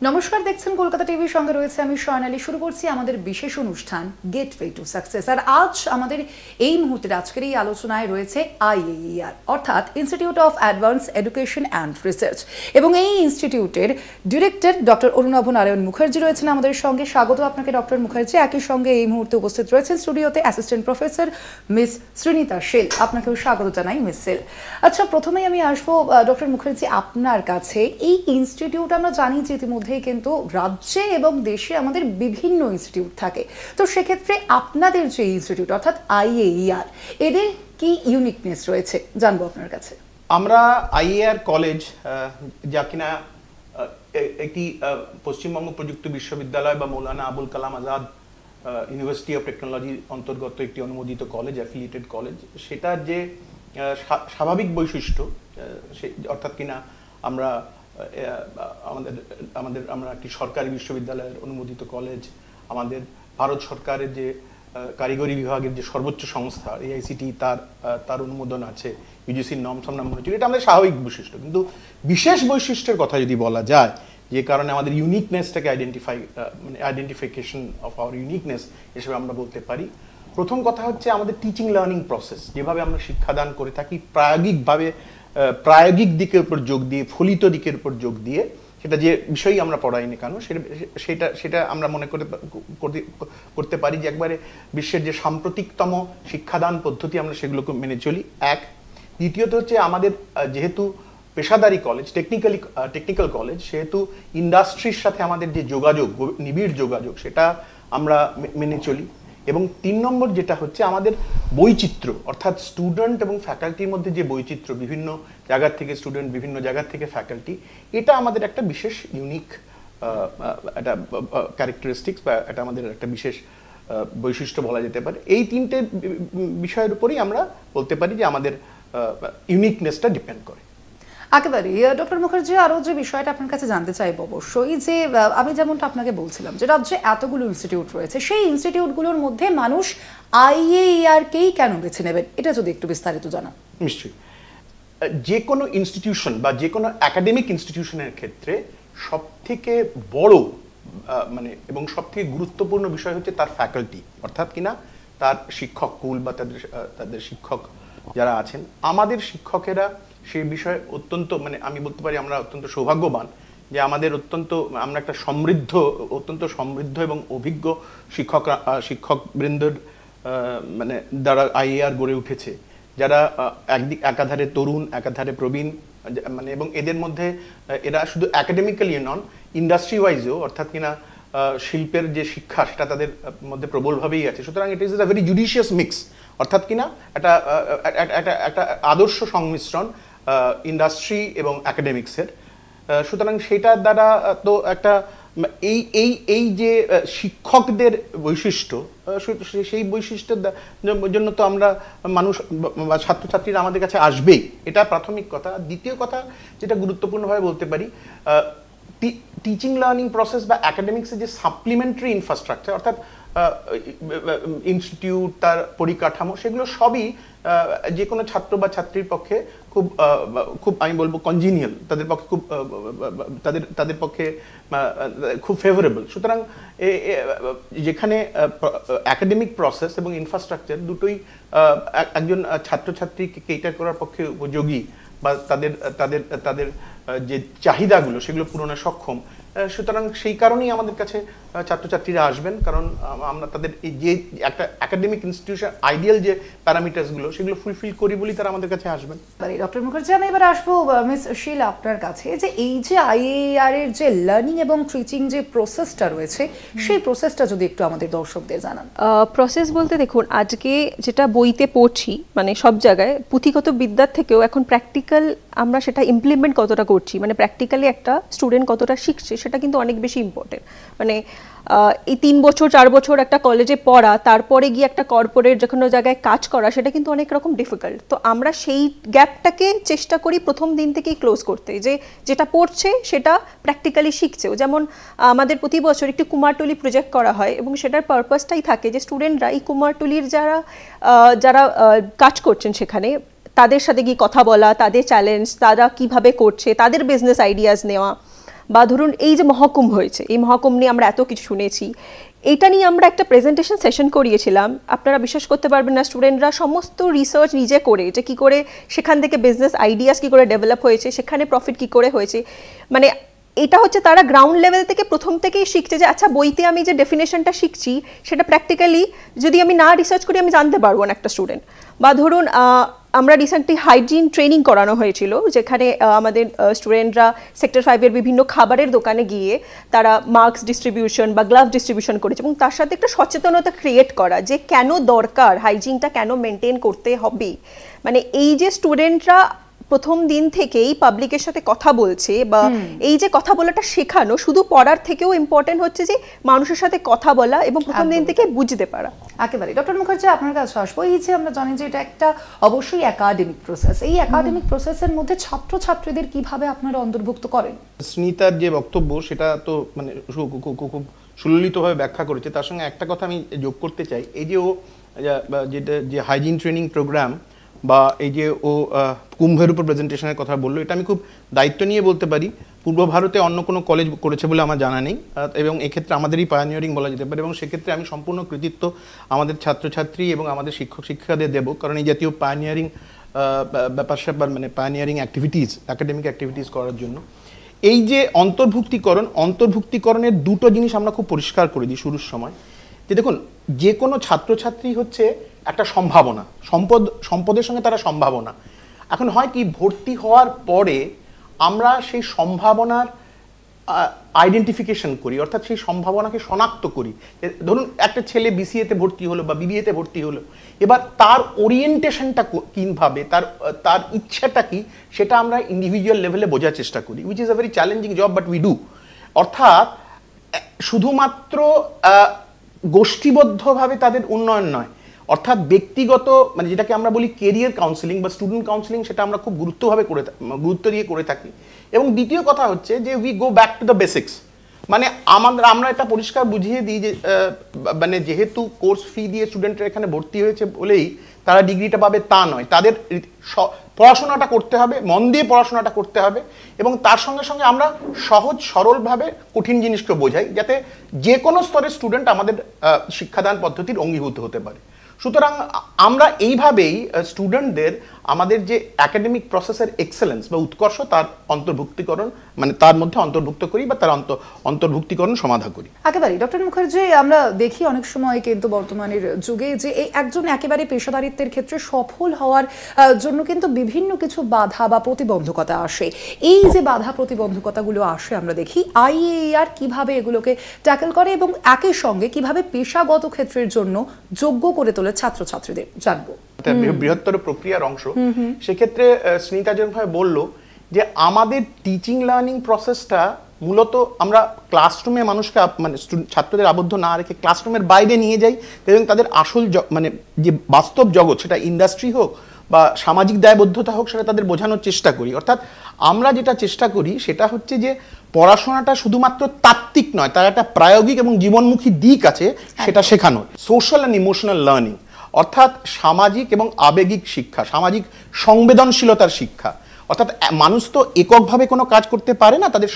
নমস্কার, দেখছেন কলকাতা টিভির সঙ্গে রয়েছে আমি স্বর্ণালী। শুরু করছি আমাদের বিশেষ অনুষ্ঠান গেটওয়ে টু সাকসেস। আর আজ আমাদের এই মুহূর্তের আজকের এই আলোচনায় রয়েছে IAER অর্থাৎ institute of advance education and research, এবং এই ইনস্টিটিউটের ডিরেক্টর ডক্টর অরুণাভ নারায়ণ মুখার্জি রয়েছেন আমাদের সঙ্গে। স্বাগত আপনাকে ডক্টর মুখার্জি। একই সঙ্গে এই মুহূর্তে উপস্থিত রয়েছেন স্টুডিওতে অ্যাসিস্ট্যান্ট প্রফেসর মিস শ্রীনিতা শীল। আপনাকেও স্বাগত জানাই মিস শীল। আচ্ছা, প্রথমেই আমি আসবো ডক্টর মুখার্জি আপনার কাছে। এই ইনস্টিটিউট আমরা জানি যে ইতিমধ্যে কিন্তু রাজ্যে এবং দেশে আমাদের বিভিন্ন ইনস্টিটিউট থাকে, তো সেক্ষেত্রে আপনাদের যে ইনস্টিটিউট অর্থাৎ IAER, এদের কি ইউনিকনেস রয়েছে জানবো আপনার কাছে। আমরা IAER কলেজ, যা কিনা একটি পশ্চিমবঙ্গ প্রযুক্তি বিশ্ববিদ্যালয় বা মৌলানা আবুল কালাম আজাদ ইউনিভার্সিটি অফ টেকনোলজির অন্তর্গত একটি অনুমোদিত কলেজ, অ্যাফিলিয়েটেড কলেজ, সেটার যে স্বাভাবিক বৈশিষ্ট্য, অর্থাৎ কিনা আমরা আমরা একটি সরকারি বিশ্ববিদ্যালয়ের অনুমোদিত কলেজ, আমাদের ভারত সরকারের যে কারিগরি বিভাগের যে সর্বোচ্চ সংস্থা AICTE তার অনুমোদন আছে, UGCর নর্মস আমরা মনে করি, এটা আমাদের স্বাভাবিক বৈশিষ্ট্য। কিন্তু বিশেষ বৈশিষ্ট্যের কথা যদি বলা যায়, যে কারণে আমাদের ইউনিকনেসটাকে আইডেন্টিফিকেশন অফ আওয়ার ইউনিকনেস হিসেবে আমরা বলতে পারি, প্রথম কথা হচ্ছে আমাদের টিচিং লার্নিং প্রসেস। যেভাবে আমরা শিক্ষাদান করে থাকি প্রায়োগিক দিকের উপর যোগ দিয়ে, ফলিত দিকের উপর যোগ দিয়ে, সেটা যে বিষয়ই আমরা পড়াই না কেন সেটা আমরা মনে করতে পারি যে একবারে বিশ্বের যে সাম্প্রতিকতম শিক্ষাদান পদ্ধতি আমরা সেগুলোকে মেনে চলি। এক, দ্বিতীয়ত হচ্ছে আমাদের যেহেতু পেশাদারি কলেজ, টেকনিক্যাল কলেজ, সেহেতু ইন্ডাস্ট্রির সাথে আমাদের যে যোগাযোগ, নিবিড় যোগাযোগ, সেটা আমরা মেনে চলি। এবং 3 নম্বর যেটা হচ্ছে আমাদের বৈচিত্র্য, অর্থাৎ স্টুডেন্ট এবং ফ্যাকাল্টির মধ্যে যে বৈচিত্র্য, বিভিন্ন জায়গার থেকে স্টুডেন্ট, বিভিন্ন জায়গার থেকে ফ্যাকাল্টি, এটা আমাদের একটা বিশেষ ইউনিক একটা ক্যারেক্টারিস্টিক্স বা এটা আমাদের একটা বিশেষ বৈশিষ্ট্য বলা যেতে পারে। এই 3টে বিষয়ের উপরেই আমরা বলতে পারি যে আমাদের ইউনিকনেসটা ডিপেন্ড করে। একেবারে ডক্টর মুখার্জি, আরও যে বিষয়টা আপনার কাছে জানতে চাইব অবশ্যই, যে আমি যেমনটা আপনাকে বলছিলাম যে রাজ্যে এতগুলো ইনস্টিটিউট রয়েছে, সেই ইনস্টিটিউটগুলোর মধ্যে মানুষ IAER-কেই কেন বেছে নেবেন, এটা যদি একটু বিস্তারিত জানান। নিশ্চয়ই। যে কোনো ইনস্টিটিউশন বা যে কোনো একাডেমিক ইনস্টিটিউশনের ক্ষেত্রে সবথেকে বড় এবং সবথেকে গুরুত্বপূর্ণ বিষয় হচ্ছে তার ফ্যাকাল্টি, অর্থাৎ কিনা তার শিক্ষক কুল বা তাদের শিক্ষক যারা আছেন। আমাদের শিক্ষকেরা সেই বিষয়ে অত্যন্ত আমি বলতে পারি আমরা অত্যন্ত সৌভাগ্যবান যে আমাদের আমরা একটা অত্যন্ত সমৃদ্ধ এবং অভিজ্ঞ শিক্ষকবৃন্দর দ্বারা IAER গড়ে উঠেছে, যারা একাধারে তরুণ, একাধারে প্রবীণ, এবং এদের মধ্যে এরা শুধু একাডেমিক্যালি নন, ইন্ডাস্ট্রি ওয়াইজও, অর্থাৎ কিনা শিল্পের যে শিক্ষা সেটা তাদের মধ্যে প্রবলভাবেই আছে। সুতরাং it is a very judicious mix, অর্থাৎ কিনা একটা আদর্শ সংমিশ্রণ ইন্ডাস্ট্রি এবং একাডেমিক্সের। সুতরাং সেটার দ্বারা তো একটা এই যে শিক্ষকদের বৈশিষ্ট্য, সেই বৈশিষ্ট্যের জন্য তো আমরা মানুষ বা ছাত্রছাত্রীরা আমাদের কাছে আসবেই, এটা প্রাথমিক কথা। দ্বিতীয় কথা যেটা গুরুত্বপূর্ণভাবে বলতে পারি, টিচিং লার্নিং প্রসেস বা একাডেমিক্সের যে সাপ্লিমেন্টারি ইনফ্রাস্ট্রাকচার, অর্থাৎ ইনস্টিটিউট, তার পরিকাঠামো, সেগুলো সবই যে কোনো ছাত্র বা ছাত্রীর পক্ষে খুব আমি বলবো কনজিনিয়াল, তাদের পক্ষে খুব ফেভারেবল। সুতরাং যেখানে একাডেমিক প্রসেস এবং ইনফ্রাস্ট্রাকচার দুটোই একজন ছাত্রছাত্রীকে কেটার করার পক্ষে উপযোগী বা তাদের যে চাহিদাগুলো সেগুলো পূরণে সক্ষম, সুতরাং সেই কারণেই আমাদের কাছে ছাত্রছাত্রীরা আসবেন, কারণ আমরা তাদের যে একটা একাডেমিক ইনস্টিটিউশন আইডিয়াল যে প্যারামিটারসগুলো সেগুলো ফুলফিল করি বলেই তারা আমাদের কাছে আসবেন। ডক্টর মুখার্জি, আমি এবার আসবো মিস শীল আপনার কাছে, যে এই যে IAER-এর যে লার্নিং এবং টিচিং যে প্রসেসটা রয়েছে, সেই প্রসেসটা যদি একটু আমাদের দর্শকদের জানান। প্রসেস বলতে দেখুন, আজকে যেটা বইতে পড়ছি, সব জায়গায় পুঁথিগত বিদ্যার থেকেও এখন প্র্যাকটিক্যাল আমরা সেটা ইমপ্লিমেন্ট কতটা করছি, প্র্যাকটিক্যালি একটা স্টুডেন্ট কতটা শিখছে, সেটা কিন্তু অনেক বেশি ইম্পর্টেন্ট। এই 3 বছর 4 বছর একটা কলেজে পড়া, তারপরে গিয়ে একটা কর্পোরেট যে কোনো জায়গায় কাজ করা, সেটা কিন্তু অনেক রকম ডিফিকাল্ট। তো আমরা সেই গ্যাপটাকে চেষ্টা করি প্রথম দিন থেকেই ক্লোজ করতে, যেটা পড়ছে সেটা প্র্যাকটিক্যালি শিখছেও। যেমন আমাদের প্রতি বছর একটি কুমারটুলি প্রজেক্ট করা হয়, এবং সেটার পারপাসটাই থাকে যে স্টুডেন্টরা এই কুমারটুলির যারা কাজ করছেন সেখানে তাদের সাথে গিয়ে কথা বলা, তাদের চ্যালেঞ্জ, তারা কিভাবে করছে, তাদের বিজনেস আইডিয়াস নেওয়া, বা ধরুন এই যে মহাকুম্ভ হয়েছে, এই মহাকুম্ভ নিয়ে আমরা এত কিছু শুনেছি, এটা নিয়ে আমরা একটা প্রেজেন্টেশন সেশন করিয়েছিলাম। আপনারা বিশ্বাস করতে পারবেন না, স্টুডেন্টরা সমস্ত রিসার্চ নিজে করে, যে কী করে সেখান থেকে বিজনেস আইডিয়াস কী করে ডেভেলপ হয়েছে, সেখানে প্রফিট কী করে হয়েছে, মানে এটা হচ্ছে তারা গ্রাউন্ড লেভেল থেকে প্রথম থেকেই শিখছে যে আচ্ছা বইতে আমি যে ডেফিনেশনটা শিখছি সেটা প্র্যাকটিক্যালি যদি আমি না রিসার্চ করি আমি জানতে পারবো না একটা স্টুডেন্ট। বা ধরুন আমরা রিসেন্টলি হাইজিন ট্রেনিং করানো হয়েছিল, যেখানে আমাদের স্টুডেন্টরা সেক্টর 5-এর বিভিন্ন খাবারের দোকানে গিয়ে তারা মাস্ক ডিস্ট্রিবিউশন বা গ্লাভ ডিস্ট্রিবিউশন করেছে, এবং তার সাথে একটা সচেতনতা ক্রিয়েট করা যে কেন দরকার, হাইজিনটা কেন মেনটেন করতে হবে। মানে এই যে স্টুডেন্টরা প্রথম দিন থেকেই পাবলিকের সাথে কথা বলছে, বা এই যে কথা বলাটা শেখানো, শুধু পড়ার থেকেও ইম্পর্টেন্ট হচ্ছে যে মানুষের সাথে কথা বলা এবং প্রথম দিন থেকে বুঝতে পারা। একেবারে ডক্টর মুখার্জি, আপনার কাছে আসবো। এই যে আমরা জানি যে এটা একটা অবশ্যই একাডেমিক প্রসেস, এই একাডেমিক প্রসেসের মধ্যে ছাত্রছাত্রীদের কিভাবে আপনারা অন্তর্ভুক্ত করেন? স্মিতার যে বক্তব্য সেটা তো মানে খুব সুললিতভাবে ব্যাখ্যা করেছে। তার সঙ্গে একটা কথা আমি যোগ করতে চাই, এই যে ও যেটা যে হাইজিন ট্রেনিং প্রোগ্রাম বা এই যে ও কুম্ভের উপর প্রেজেন্টেশনের কথা বললো, এটা আমি খুব দায়িত্ব নিয়ে বলতে পারি পূর্ব ভারতে অন্য কোনো কলেজ করেছে বলে আমার জানা নেই, এবং এক্ষেত্রে আমাদেরই পায়োনিয়ারিং বলা যেতে পারে। এবং সেক্ষেত্রে আমি সম্পূর্ণ কৃতিত্ব আমাদের ছাত্রছাত্রী এবং আমাদের শিক্ষক শিক্ষিকাদের দেবো, কারণ এই জাতীয় পায়োনিয়ারিং ব্যাপার স্যাপার মানে পায়োনিয়ারিং অ্যাক্টিভিটিস, একাডেমিক অ্যাক্টিভিটিস করার জন্য। এই যে অন্তর্ভুক্তিকরণের দুটো জিনিস আমরা খুব পরিষ্কার করে দিই শুরুর সময়, যে দেখুন যে কোনো ছাত্রছাত্রী হচ্ছে একটা সম্ভাবনা, সম্পদের সঙ্গে তারা সম্ভাবনা। এখন হয় কি, ভর্তি হওয়ার পরে আমরা সেই সম্ভাবনার আইডেন্টিফিকেশন করি, অর্থাৎ সেই সম্ভাবনাকে শনাক্ত করি। ধরুন একটা ছেলে বিসিএতে ভর্তি হলো বা বিবিএতে ভর্তি হলো, এবার তার ওরিয়েন্টেশনটা কীভাবে, তার ইচ্ছাটা কি, সেটা আমরা ইন্ডিভিজুয়াল লেভেলে বোঝার চেষ্টা করি, which is a very challenging job, but we do. অর্থাৎ শুধুমাত্র গোষ্ঠীবদ্ধভাবে তাদের উন্নয়ন নয়, অর্থাৎ ব্যক্তিগত মানে যেটাকে আমরা বলি কেরিয়ার কাউন্সিলিং বা স্টুডেন্ট কাউন্সিলিং, সেটা আমরা খুব গুরুত্ব দিয়ে করে থাকি। এবং দ্বিতীয় কথা হচ্ছে যে we go back to the basics, মানে আমরা এটা পরিষ্কার বুঝিয়ে দিই যে মানে যেহেতু কোর্স ফি দিয়ে স্টুডেন্টরা এখানে ভর্তি হয়েছে বলেই তারা ডিগ্রিটা পাবে তা নয়, তাদের পড়াশোনাটা করতে হবে, মন দিয়ে পড়াশোনাটা করতে হবে, এবং তার সঙ্গে সঙ্গে আমরা সহজ সরলভাবে কঠিন জিনিসকে বোঝাই, যাতে যে কোনো স্তরের স্টুডেন্ট আমাদের শিক্ষাদান পদ্ধতির অঙ্গীভূত হতে পারে। সুতরাং আমরা এইভাবেই স্টুডেন্টদের আমাদের যে একাডেমিক প্রসেসের এক্সেলেন্স বা উৎকর্ষ তার অন্তর্ভুক্তিকরণ মানে তার মধ্যে অন্তর্ভুক্ত করি বা তার অন্তর্ভুক্তিকরণ সমাধা করি। একেবারে ডক্টর মুখার্জি, আমরা দেখি অনেক সময় কিন্তু বর্তমানের যুগে যে এই একজন একেবারে পেশাদারিত্বের ক্ষেত্রে সফল হওয়ার জন্য কিন্তু বিভিন্ন কিছু বাধা বা প্রতিবন্ধকতা আসে। এই যে বাধা প্রতিবন্ধকতাগুলো আসে আমরা দেখি আইএইআর কিভাবে এগুলোকে ট্যাকল করে এবং একই সঙ্গে কিভাবে পেশাগত ক্ষেত্রের জন্য যোগ্য করে তোলে ছাত্রছাত্রীদের, জানবো। বৃহত্তর প্রক্রিয়ার অংশ। সেক্ষেত্রে স্মিতা যেভাবে বললো যে আমাদের টিচিং লার্নিং প্রসেসটা মূলত আমরা ক্লাসরুমে মানুষকে মানে ছাত্রদের আবদ্ধ না রেখে ক্লাসরুমের বাইরে নিয়ে যাই, এবং তাদের আসল মানে যে বাস্তব জগৎ, সেটা ইন্ডাস্ট্রি হোক বা সামাজিক দায়বদ্ধতা হোক, সেটা তাদের বোঝানোর চেষ্টা করি। অর্থাৎ আমরা যেটা চেষ্টা করি সেটা হচ্ছে যে পড়াশোনাটা শুধুমাত্র তাত্ত্বিক নয়, তার একটা প্রায়োগিক এবং জীবনমুখী দিক আছে, সেটা শেখানো। সোশ্যাল অ্যান্ড ইমোশনাল লার্নিং, অর্থাৎ সামাজিক এবং আবেগিক শিক্ষা, সামাজিক সংবেদনশীলতার শিক্ষা। অর্থাৎ মানুষ তো এককভাবে কোনো কাজ করতে পারে না, তাদের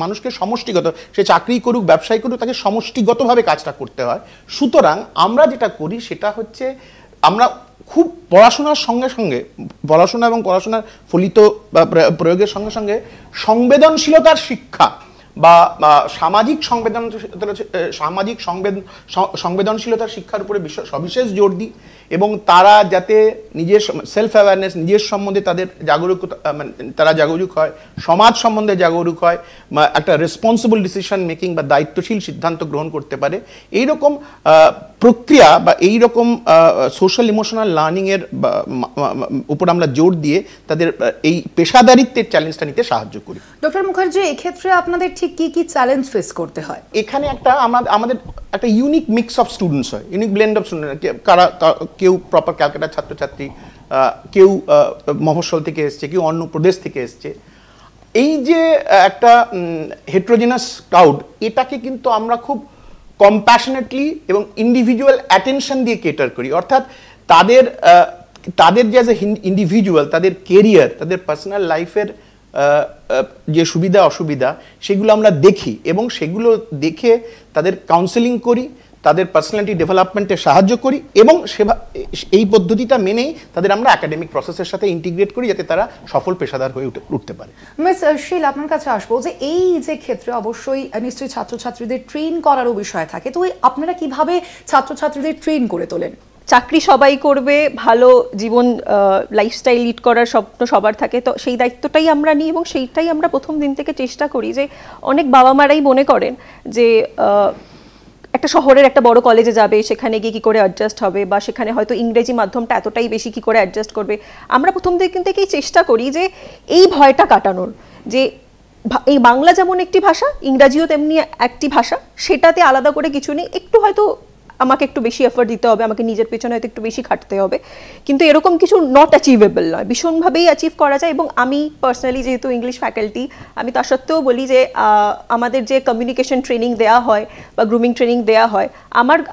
মানুষকে সমষ্টিগত, সে চাকরি করুক ব্যবসায় করুক, তাকে সমষ্টিগতভাবে কাজটা করতে হয়। সুতরাং আমরা যেটা করি সেটা হচ্ছে আমরা খুব পড়াশোনার সঙ্গে সঙ্গে পড়াশোনা এবং পড়াশোনার ফলিত বা প্রয়োগের সঙ্গে সঙ্গে সংবেদনশীলতার শিক্ষা বা সামাজিক সংবেদনশীলতার শিক্ষার উপরে সবিশেষ জোর দিই, এবং তারা যাতে নিজের সেলফ অ্যাওয়ারনেস, নিজের সম্বন্ধে তাদের তারা জাগরুক হয়, সমাজ সম্বন্ধে জাগরুক হয়, একটা রেসপন্সিবল ডিসিশন মেকিং বা দায়িত্বশীল সিদ্ধান্ত গ্রহণ করতে পারে। এইরকম প্রক্রিয়া বা এইরকম সোশ্যাল ইমোশনাল লার্নিংয়ের উপর আমরা জোর দিয়ে তাদের এই পেশাদারিত্বের চ্যালেঞ্জটা নিতে সাহায্য করি। ডক্টর মুখার্জি, এক্ষেত্রে আপনাদের ঠিক কি কি চ্যালেঞ্জ ফেস করতে হয়? এখানে আমাদের একটা ইউনিক মিক্স অফ স্টুডেন্টস হয়, ইউনিক ব্লেন্ড অফ স্টুডেন্ট। কেউ প্রপার ক্যালকাটার ছাত্রছাত্রী, কেউ মফস্বল থেকে এসছে, কেউ অন্য প্রদেশ থেকে এসছে। এই যে একটা হেট্রোজেনাস ক্রাউড, এটাকে কিন্তু আমরা খুব কম্প্যাশনেটলি এবং ইন্ডিভিজুয়াল অ্যাটেনশন দিয়ে কেটার করি। অর্থাৎ তাদের যে অ্যাজ এ ইন্ডিভিজুয়াল, তাদের কেরিয়ার, তাদের পার্সোনাল লাইফের যে সুবিধা অসুবিধা সেগুলো আমরা দেখি এবং সেগুলো দেখে তাদের কাউন্সেলিং করি, তাদের পার্সোনালিটি ডেভেলপমেন্টে সাহায্য করি এবং এই পদ্ধতিটা মেনেই তাদের আমরা একাডেমিক প্রসেসের সাথে ইন্টিগ্রেট করি যাতে তারা সফল পেশাদার হয়ে উঠতে পারে। মিস শীল, আপনার কাছে আসবো যে এই যে ক্ষেত্রে অবশ্যই নিশ্চয়ই ছাত্রছাত্রীদের ট্রেন করারও বিষয় থাকে, তো আপনারা কিভাবে ছাত্রছাত্রীদের ট্রেন করে তোলেন? চাকরি সবাই করবে, ভালো জীবন লাইফস্টাইল লিড করার স্বপ্ন সবার থাকে, তো সেই দায়িত্বটাই আমরা নিই এবং সেইটাই আমরা প্রথম দিন থেকে চেষ্টা করি। যে অনেক বাবা মারাই মনে করেন যে একটা শহরের একটা বড় কলেজে যাবে, সেখানে গিয়ে কী করে অ্যাডজাস্ট হবে, বা সেখানে হয়তো ইংরেজি মাধ্যমটা এতটাই বেশি কী করে অ্যাডজাস্ট করবে। আমরা প্রথম দিন থেকেই চেষ্টা করি যে এই ভয়টা কাটানোর, যে এই বাংলা যেমন একটি ভাষা, ইংরাজিও তেমনি একটি ভাষা, সেটাতে আলাদা করে কিছু নেই। একটু হয়তো আমাকে একটু বেশি এফোর্ট দিতে হবে, আমাকে নিজের পেছনে হয়তো একটু বেশি খাটতে হবে, কিন্তু এরকম কিছু নট অ্যাচিভেবল নয়, ভীষণভাবেই অ্যাচিভ করা যায়। এবং আমি পার্সোনালি যেহেতু ইংলিশ ফ্যাকাল্টি, আমি তা সত্ত্বেও বলি যে আমাদের যে কমিউনিকেশন ট্রেনিং দেওয়া হয় বা গ্রুমিং ট্রেনিং দেওয়া হয়,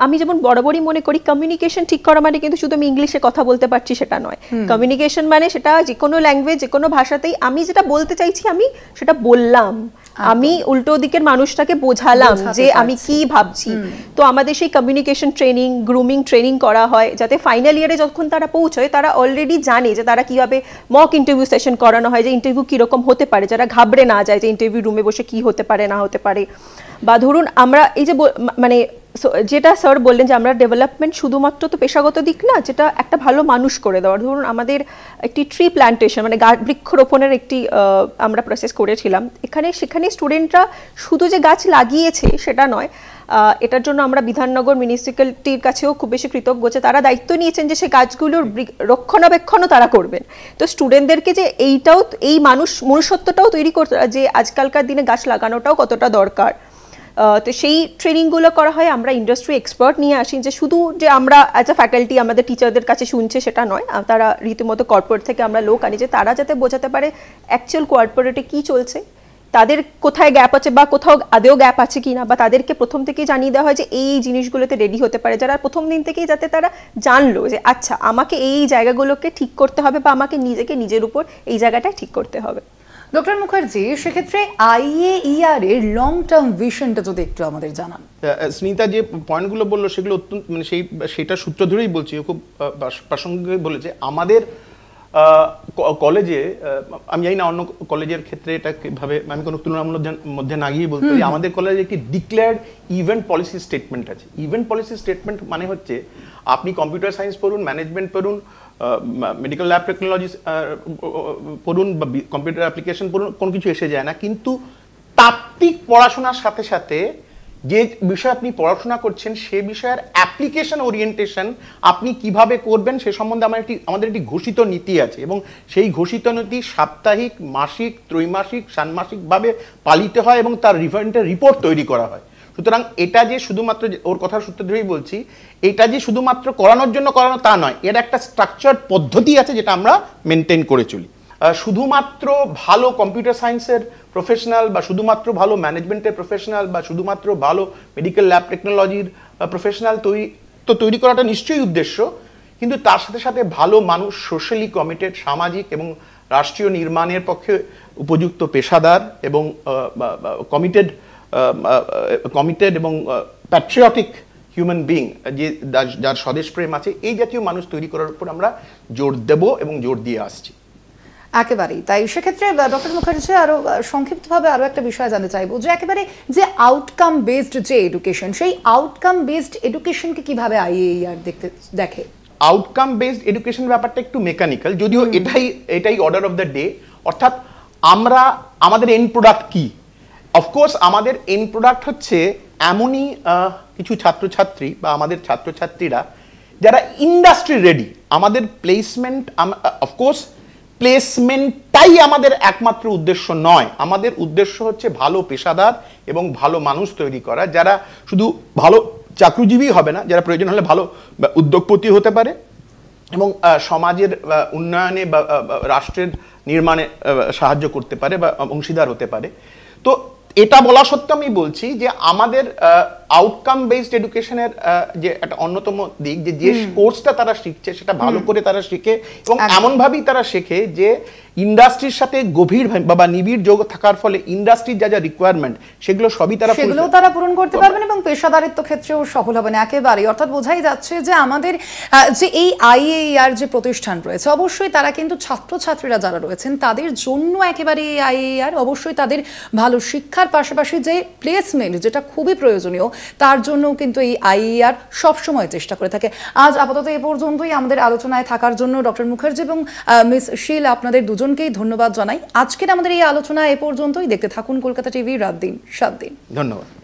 আমি যেমন বরাবরই মনে করি কমিউনিকেশন ঠিক করা মানে কিন্তু শুধু আমি ইংলিশে কথা বলতে পারছি সেটা নয়। কমিউনিকেশন মানে সেটা যে কোনো ল্যাঙ্গুয়েজ, যে কোনো ভাষাতেই আমি যেটা বলতে চাইছি আমি সেটা বললাম, আমি উল্টো দিকের মানুষটাকে বোঝালাম যে আমি কি ভাবছি। তো আমাদের সেই কমিউনিকেশন ট্রেনিং, গ্রুমিং ট্রেনিং করা হয় যাতে ফাইনাল ইয়ারে যখন তারা পৌঁছয় তারা অলরেডি জানে যে তারা কিভাবে মক ইন্টারভিউ সেশন করানো হয়, যে ইন্টারভিউ কীরকম হতে পারে, যারা ঘাবড়ে না যায় যে ইন্টারভিউ রুমে বসে কি হতে পারে না হতে পারে। বা ধরুন আমরা এই যে মানে যেটা স্যার বললেন যে আমরা ডেভেলপমেন্ট শুধুমাত্র তো পেশাগত দিক না, যেটা একটা ভালো মানুষ করে দেওয়ার। ধরুন আমাদের একটি ট্রি প্ল্যান্টেশন মানে বৃক্ষরোপণের একটি আমরা প্রসেস করেছিলাম। সেখানে স্টুডেন্টরা শুধু যে গাছ লাগিয়েছে সেটা নয়, এটার জন্য আমরা বিধাননগর মিউনিসিপ্যালিটির কাছেও খুব বেশি কৃতজ্ঞ যে তারা দায়িত্ব নিয়েছেন যে সেই গাছগুলোর রক্ষণাবেক্ষণও তারা করবেন। তো স্টুডেন্টদেরকে যে এই মনুষ্যত্বটাও তৈরি করতে, যে আজকালকার দিনে গাছ লাগানোটাও কতটা দরকার, তো সেই ট্রেনিংগুলো করা হয়। আমরা ইন্ডাস্ট্রি এক্সপার্ট নিয়ে আসি, যে শুধু যে আমরা অ্যাজ আ ফ্যাকাল্টি আমাদের টিচারদের কাছে শুনছে সেটা নয়, তারা রীতিমতো কর্পোরেট থেকে আমরা লোক আনি যে তারা যাতে বোঝাতে পারে অ্যাকচুয়াল কর্পোরেটে কী চলছে, তাদের কোথায় গ্যাপ আছে বা কোথাও আদেও গ্যাপ আছে কিনা, বা তাদেরকে প্রথম থেকেই জানিয়ে দেওয়া হয় যে এই জিনিসগুলোতে রেডি হতে পারে, যারা প্রথম দিন থেকেই যাতে তারা জানলো যে আচ্ছা আমাকে এই জায়গাগুলোকে ঠিক করতে হবে বা আমাকে নিজের উপর এই জায়গাটায় ঠিক করতে হবে। ডক্টর মুখার্জি, সেক্ষেত্রে IAER এর লং টার্ম ভিশনটা যদি একটু আমাদের জানান। স্মিতা যে পয়েন্টগুলো বললো সেগুলো অত্যন্ত মানে সেটা সূত্র ধরেই বলছি, খুব প্রাসঙ্গিক বলেছে। আমাদের কলেজে, আমি জানি না অন্য কলেজের ক্ষেত্রে এটা কিভাবে, আমি কোনো তুলনার মধ্যে না গিয়ে বলতে পারি, আমাদের কলেজে একটি ডিক্লেয়ার্ড ইভেন্ট পলিসি স্টেটমেন্ট আছে। ইভেন্ট পলিসি স্টেটমেন্ট মানে হচ্ছে আপনি কম্পিউটার সায়েন্স পড়ুন, ম্যানেজমেন্ট পড়ুন, মেডিকেল ল্যাব টেকনোলজি পড়ুন বা কম্পিউটার অ্যাপ্লিকেশন পড়ুন, কোনো কিছু এসে যায় না, কিন্তু তাত্ত্বিক পড়াশোনার সাথে সাথে যে বিষয়ে আপনি পড়াশোনা করছেন সে বিষয়ের অ্যাপ্লিকেশন ওরিয়েন্টেশন আপনি কিভাবে করবেন সে সম্বন্ধে আমাদের একটি ঘোষিত নীতি আছে, এবং সেই ঘোষিত নীতি সাপ্তাহিক, মাসিক, ত্রৈমাসিক, ষান্মাসিকভাবে পালিত হয় এবং তার রিপোর্ট তৈরি করা হয়। সুতরাং এটা যে শুধুমাত্র, ওর কথার সূত্র ধরেই বলছি, এটা যে শুধুমাত্র করানোর জন্য করানো তা নয়, এর একটা স্ট্রাকচার্ড পদ্ধতি আছে যেটা আমরা মেনটেন করে চলি। শুধুমাত্র ভালো কম্পিউটার সায়েন্সের প্রফেশনাল বা শুধুমাত্র ভালো ম্যানেজমেন্টের প্রফেশনাল বা শুধুমাত্র ভালো মেডিকেল ল্যাব টেকনোলজির প্রফেশনাল তৈরি করাটা নিশ্চয়ই উদ্দেশ্য, কিন্তু তার সাথে সাথে ভালো মানুষ, সোশ্যালি কমিটেড, সামাজিক এবং রাষ্ট্রীয় নির্মাণের পক্ষে উপযুক্ত পেশাদার এবং কমিটেড এবং প্যাট্রিয়টিক হিউম্যান বিং, যার স্বদেশ প্রেম আছে, এই জাতীয় মানুষ তৈরি করার উপর আমরা জোর দেব এবং জোর দিয়ে আসছি। একেবারেই তাই। সেক্ষেত্রে ডক্টর মুখার্জি আরো সংক্ষিপ্তভাবে আরো একটা বিষয় জানতে চাইবো, যে একেবারে যে আউটকাম বেসড যে এডুকেশন, সেই আউটকাম বেসড এডুকেশনকে কিভাবে IAER দেখে? আউটকাম বেসড এডুকেশন ব্যাপারটা একটু মেকানিক্যাল, যদিও এটাই অর্ডার অফ দ্য ডে। অর্থাৎ আমাদের এন্ড প্রোডাক্ট কি? অফকোর্স আমাদের এন্ড প্রোডাক্ট হচ্ছে এমনই কিছু ছাত্রছাত্রী বা আমাদের ছাত্রছাত্রীরা যারা ইন্ডাস্ট্রি রেডি। আমাদের প্লেসমেন্ট, অফকোর্স প্লেসমেন্টটাই আমাদের একমাত্র উদ্দেশ্য নয়, আমাদের উদ্দেশ্য হচ্ছে ভালো পেশাদার এবং ভালো মানুষ তৈরি করা, যারা শুধু ভালো চাকরিজীবী হবে না, যারা প্রয়োজন হলে ভালো উদ্যোগপতি হতে পারে এবং সমাজের উন্নয়নে বা রাষ্ট্রের নির্মাণে সাহায্য করতে পারে বা অংশীদার হতে পারে। তো এটা বলা সত্ত্বেও আমি বলছি যে আমাদের আউটকাম বেসড এডুকেশনের যে একটা অন্যতম দিক, যে কোর্সটা তারা শিখছে সেটা ভালো করে তারা শিখে, এবং এমনভাবেই তারা শেখে যে ইন্ডাস্ট্রির সাথে গভীর বা নিবিড় যোগ থাকার ফলে ইন্ডাস্ট্রির যা যা রিকোয়ারমেন্ট সেগুলো সবই তারা পূরণ করতে পারবেন এবং পেশাদারিত্ব ক্ষেত্রেও সফল হবেন একেবারেই। অর্থাৎ বোঝাই যাচ্ছে যে আমাদের যে এই আইএইআর যে প্রতিষ্ঠান রয়েছে, অবশ্যই তারা কিন্তু ছাত্রছাত্রীরা যারা রয়েছেন তাদের জন্য একেবারে এই আইএইআর অবশ্যই তাদের ভালো শিক্ষার পাশাপাশি যে প্লেসমেন্ট যেটা খুবই প্রয়োজনীয় তার জন্য কিন্তু এই আইএইআর সবসময় চেষ্টা করে থাকে। আজ আপাতত এ পর্যন্তই। আমাদের আলোচনায় থাকার জন্য ডক্টর মুখার্জি এবং মিস শীল আপনাদের দুজনকেই ধন্যবাদ জানাই। আজকের আমাদের এই আলোচনা এ পর্যন্তই। দেখতে থাকুন কলকাতা টিভি, রাত দিন 7 দিন। ধন্যবাদ।